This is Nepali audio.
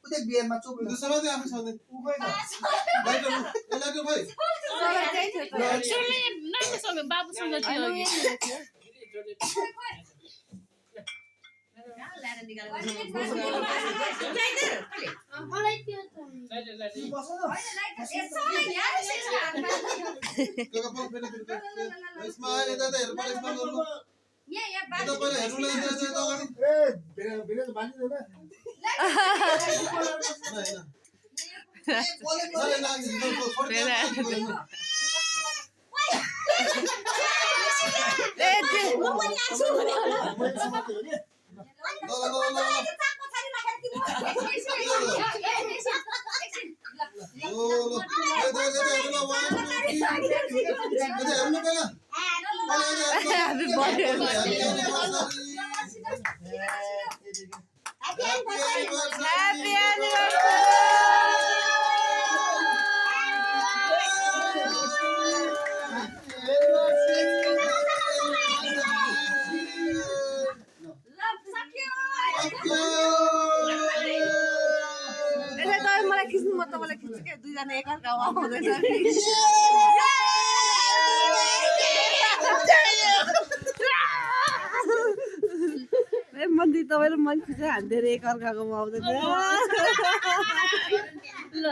उतै बिहेमा चुप दूसरा दे आफै सधैँ लाइटर भाइ सुरले नानीसँग बाबुसँग थियो अघि यसमा यता त हेर्नु पर्यो यसमा गर्नु यता पहिला हेर्नु ल यता अगाडि मलाई खिच्नु म तपाईँलाई खिच्छु क्या दुईजना एकअर्कामा आउँदैन मन्दिर तपाईँले मन खिच्यो हान्थ्यो अरे एकअर्काकोमा आउँदैन ल